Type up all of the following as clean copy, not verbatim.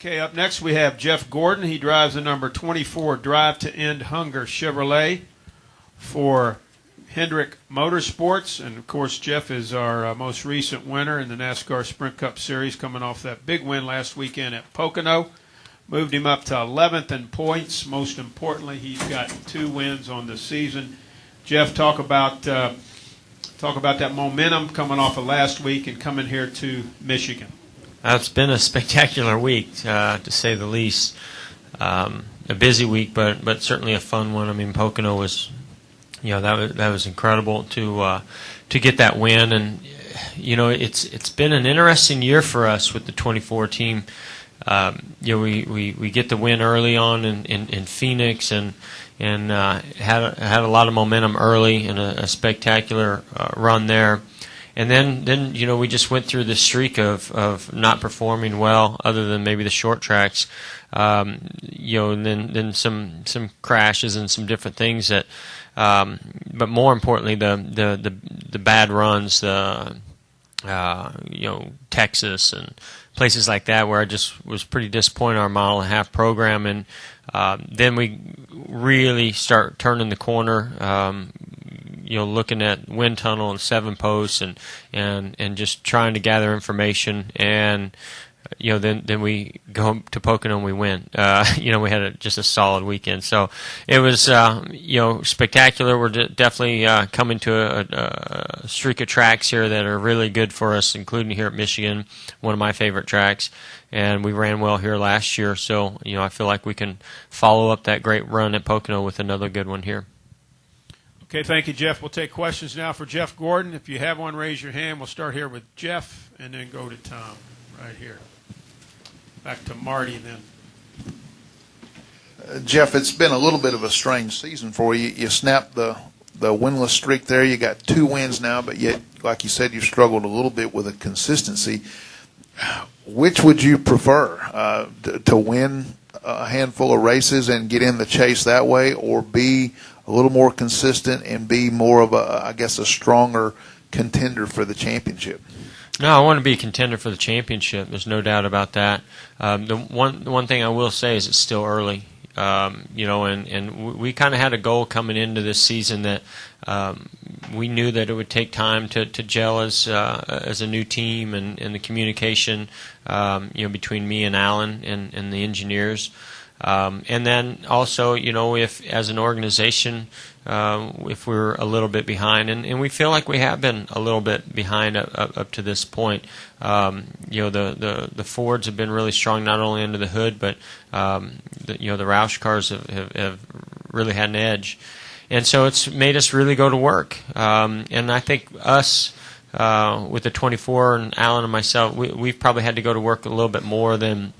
Okay, up next we have Jeff Gordon. He drives the number 24 Drive to End Hunger Chevrolet for Hendrick Motorsports. And, of course, Jeff is our most recent winner in the NASCAR Sprint Cup Series, coming off that big win last weekend at Pocono. Moved him up to 11th in points. Most importantly, he's got 2 wins on the season. Jeff, talk about that momentum coming off of last week and coming here to Michigan. It's been a spectacular week, to say the least. A busy week, but certainly a fun one. I mean, Pocono was, that was incredible to get that win, and it's been an interesting year for us with the 24 team. We get the win early on in Phoenix, and had a lot of momentum early and a spectacular run there. And then we just went through this streak of not performing well, other than maybe the short tracks. And then some crashes and some different things that. But more importantly, the bad runs, Texas and places like that, where I just was pretty disappointed in our mile and a half program. And then we really start turning the corner. Looking at wind tunnel and 7 posts and just trying to gather information, and then we go to Pocono and we win. We had just a solid weekend, so it was spectacular. We're definitely coming to a streak of tracks here that are really good for us, including here at Michigan, one of my favorite tracks. And we ran well here last year, so I feel like we can follow up that great run at Pocono with another good one here. Okay, thank you, Jeff. We'll take questions now for Jeff Gordon. If you have one, raise your hand. We'll start here with Jeff and then go to Tom right here. Back to Marty then. Jeff, it's been a little bit of a strange season for you. You snapped the winless streak there. You got 2 wins now, but yet, like you said, you struggled a little bit with a consistency. Which would you prefer, to win a handful of races and get in the chase that way, or be a little more consistent and be more of a stronger contender for the championship? No, I want to be a contender for the championship. There's no doubt about that. The one thing I will say is it's still early. And we kind of had a goal coming into this season that we knew that it would take time to gel as a new team, and the communication between me and Alan and the engineers. And then also, if as an organization, if we're a little bit behind, and we feel like we have been a little bit behind up to this point. The Fords have been really strong, not only under the hood, but the Roush cars have really had an edge, and so it's made us really go to work. And I think us, with the 24 and Alan and myself, we've probably had to go to work a little bit more than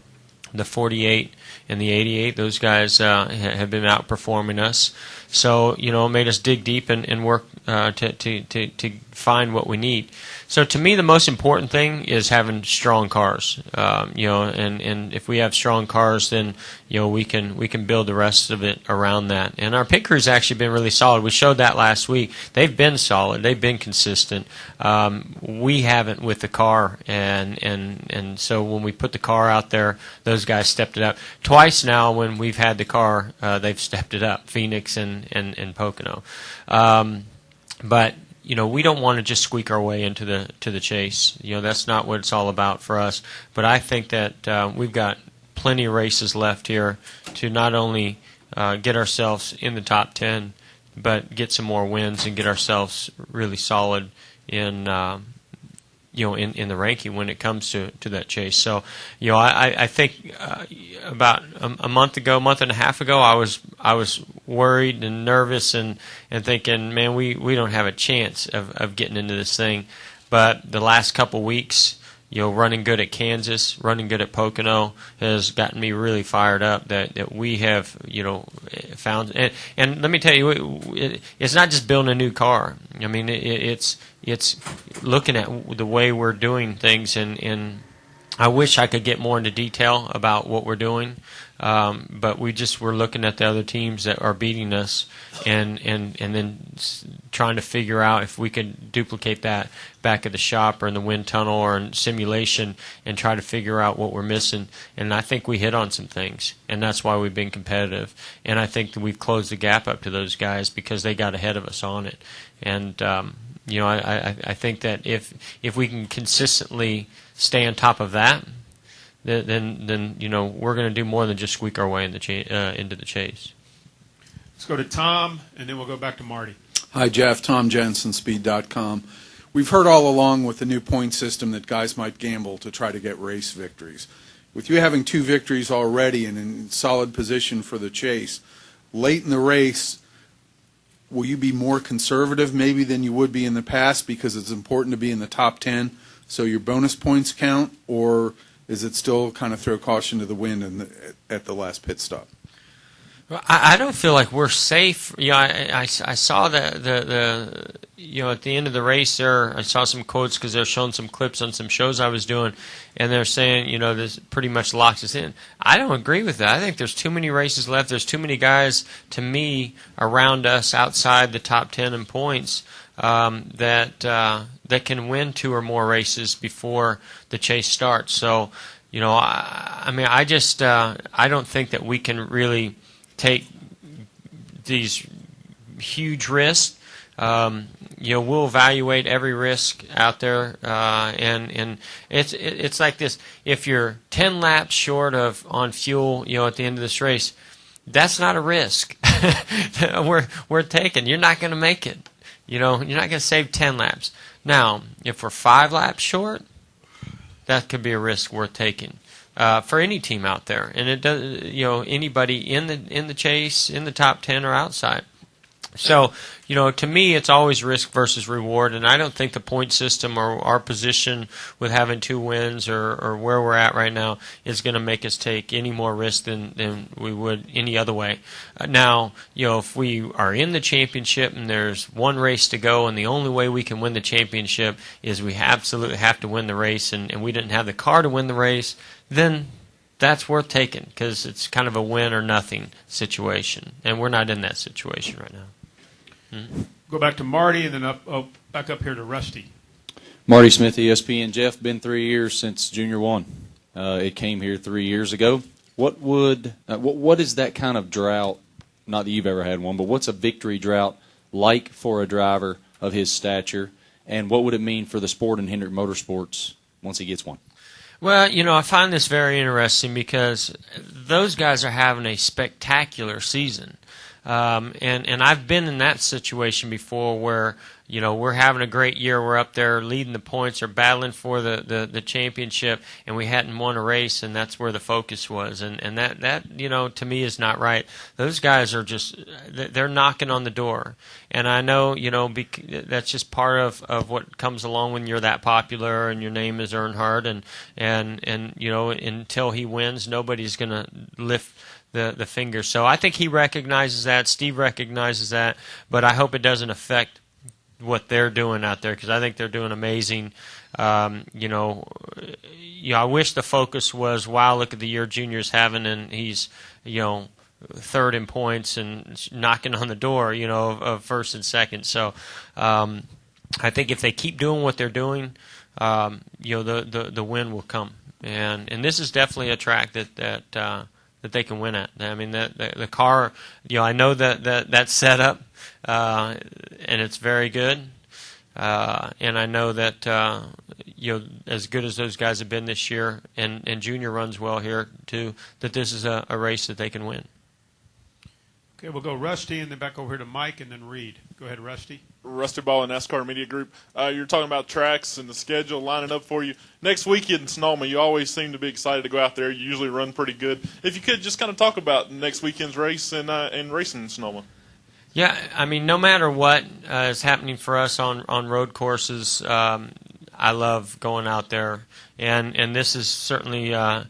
the 48 and the 88. Those guys have been outperforming us. So, it made us dig deep and work to find what we need. So to me, the most important thing is having strong cars. And if we have strong cars, then we can build the rest of it around that. And our pit crew's actually been really solid. We showed that last week. They've been solid. They've been consistent. We haven't with the car, and so when we put the car out there, those guys stepped it up. Twice now, when we've had the car, they've stepped it up. Phoenix and Pocono. But we don't want to just squeak our way into the chase. That's not what it's all about for us. But I think that we've got plenty of races left here to not only get ourselves in the top 10, but get some more wins and get ourselves really solid in in the ranking when it comes to that chase. So, I think about a month and a half ago, I was worried and nervous and thinking, man, we don't have a chance of getting into this thing. But the last couple weeks, running good at Kansas, running good at Pocono has gotten me really fired up that we have, found. And let me tell you, it's not just building a new car. I mean, it's looking at the way we're doing things, and I wish I could get more into detail about what we're doing. But we're looking at the other teams that are beating us, and then trying to figure out if we can duplicate that back at the shop or in the wind tunnel or in simulation, and try to figure out what we're missing. And I think we hit on some things, and that's why we've been competitive. And I think that we've closed the gap up to those guys because they got ahead of us on it. And I think that if we can consistently stay on top of that, then we're going to do more than just squeak our way into the chase. Let's go to Tom, and then we'll go back to Marty. Hi, Jeff. Tom Jensen, Speed.com. We've heard all along with the new point system that guys might gamble to try to get race victories. With you having 2 victories already and in solid position for the chase, late in the race, will you be more conservative maybe than you would be in the past because it's important to be in the top 10 so your bonus points count, or is it still kind of throw caution to the wind at the last pit stop? I don't feel like we're safe. I saw the at the end of the race there, I saw some quotes because they're showing some clips on some shows I was doing, and they're saying, this pretty much locks us in. I don't agree with that. I think there's too many races left. There's too many guys, to me, around us outside the top 10 in points that can win 2 or more races before the chase starts. So, I don't think that we can really take these huge risks. We'll evaluate every risk out there, and it's like this. If you're 10 laps short on fuel, at the end of this race, that's not a risk. we're taking. You're not going to make it. You're not going to save 10 laps. Now, if we're 5 laps short, that could be a risk worth taking. For any team out there, and it does, anybody in the chase, in the top 10 or outside. So, to me, it's always risk versus reward, and I don't think the point system or our position with having 2 wins or where we're at right now is going to make us take any more risk than we would any other way. Now, if we are in the championship and there's 1 race to go, and the only way we can win the championship is we absolutely have to win the race, and we didn't have the car to win the race, then that's worth taking because it's kind of a win or nothing situation, and we're not in that situation right now. Go back to Marty, and then back up here to Rusty. Marty Smith, ESPN. Jeff, been 3 years since Junior won. It came here 3 years ago. What is that kind of drought? Not that you've ever had one, but what's a victory drought like for a driver of his stature, and what would it mean for the sport and Hendrick Motorsports once he gets one? Well, I find this very interesting because those guys are having a spectacular season. And I've been in that situation before where, we're having a great year. We're up there leading the points or battling for the championship, and we hadn't won a race, and that's where the focus was. And that to me is not right. Those guys are they're knocking on the door. And I know, that's just part of what comes along when you're that popular and your name is Earnhardt. And until he wins, nobody's going to lift the finger. So I think he recognizes that. Steve recognizes that. But I hope it doesn't affect what they're doing out there because I think they're doing amazing. I wish the focus was, wow, look at the year Junior's having, and he's, 3rd in points and knocking on the door, of 1st and 2nd. So I think if they keep doing what they're doing, the win will come. And this is definitely a track that they can win at. I mean, the car, I know that's set up, and it's very good. And I know that, as good as those guys have been this year, and Junior runs well here too, that this is a race that they can win. Okay, we'll go Rusty and then back over here to Mike and then Reed. Go ahead, Rusty. Rusty Ball and NASCAR Media Group. You're talking about tracks and the schedule lining up for you. Next weekend in Sonoma, you always seem to be excited to go out there. You usually run pretty good. If you could just kind of talk about next weekend's race and racing in Sonoma. Yeah, I mean, no matter what is happening for us on road courses, I love going out there, and this is certainly no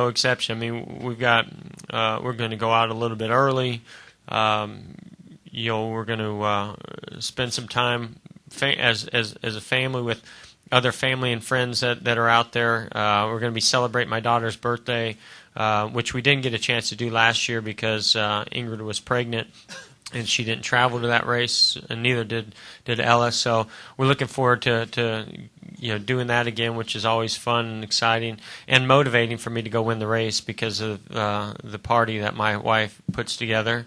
exception. I mean, we're going to go out a little bit early. We're going to spend some time as a family with other family and friends that are out there. We're going to be celebrating my daughter's birthday, which we didn't get a chance to do last year because Ingrid was pregnant and she didn't travel to that race, and neither did Ella. So we're looking forward to doing that again, which is always fun and exciting and motivating for me to go win the race because of the party that my wife puts together.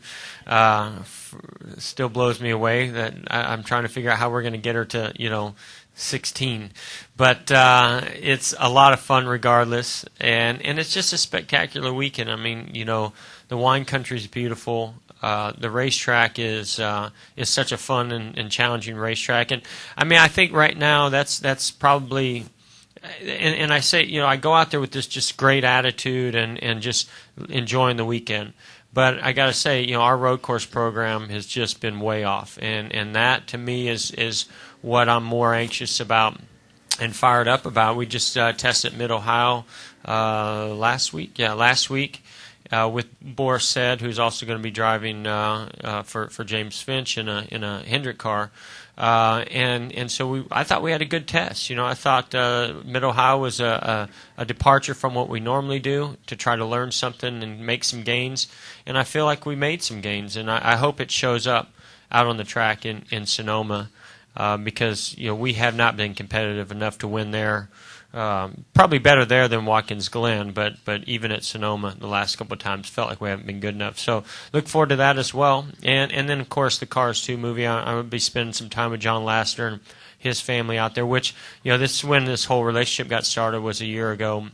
Still blows me away that I'm trying to figure out how we're going to get her to 16, but it's a lot of fun regardless, and it's just a spectacular weekend. I mean, the wine country is beautiful. The racetrack is such a fun and challenging racetrack, and I mean, I think right now that's probably, and I say, I go out there with this just great attitude and just enjoying the weekend. But I got to say, our road course program has just been way off, and that to me is what I'm more anxious about and fired up about. We just tested Mid-Ohio last week. Yeah, last week. With Boris Said, who's also going to be driving for James Finch in a Hendrick car, and so I thought we had a good test. I thought Mid-Ohio was a departure from what we normally do to try to learn something and make some gains, and I feel like we made some gains, and I hope it shows up out on the track in Sonoma because we have not been competitive enough to win there. Probably better there than Watkins Glen, but even at Sonoma the last couple of times felt like we haven't been good enough. So look forward to that as well. And then, of course, the Cars 2 movie. I'm going to be spending some time with John Lassiter and his family out there, which, this is when this whole relationship got started was a year ago.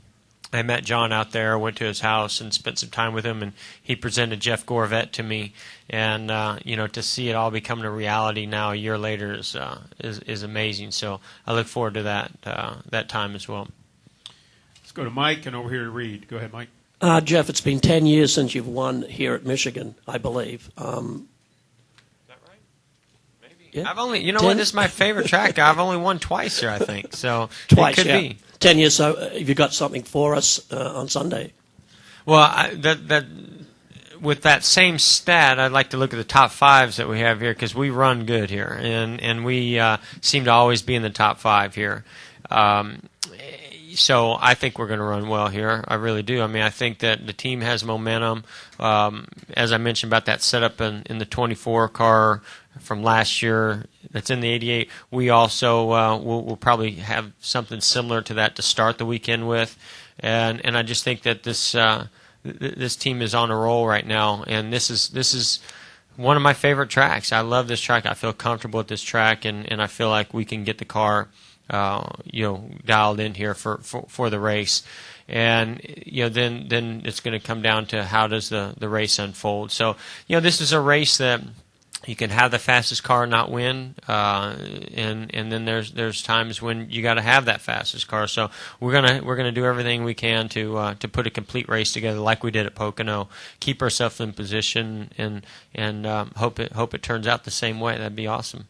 I met John out there, went to his house and spent some time with him, and he presented Jeff Gorvet to me. And to see it all becoming a reality now a year later is amazing. So I look forward to that time as well. Let's go to Mike and over here to Reed. Go ahead, Mike. Jeff, it's been 10 years since you've won here at Michigan, I believe. Is that right? Maybe. Yeah. I've only, what, this is my favorite track. I've only won twice here, I think. So Twice, it could yeah. be. 10 years. So have you got something for us on Sunday? Well, with that same stat, I'd like to look at the top fives that we have here because we run good here, and we seem to always be in the top five here. So I think we're going to run well here. I really do. I mean, I think that the team has momentum. As I mentioned about that setup in the 24 car from last year that's in the 88, we also will probably have something similar to that to start the weekend with. And I just think that this team is on a roll right now, and this is one of my favorite tracks. I love this track. I feel comfortable at this track, and I feel like we can get the car dialed in here for the race. And then it's going to come down to how does the race unfold. So this is a race that you can have the fastest car and not win, and then there's times when you got to have that fastest car. So we're gonna do everything we can to put a complete race together like we did at Pocono, keep ourselves in position, and hope it turns out the same way. That'd be awesome.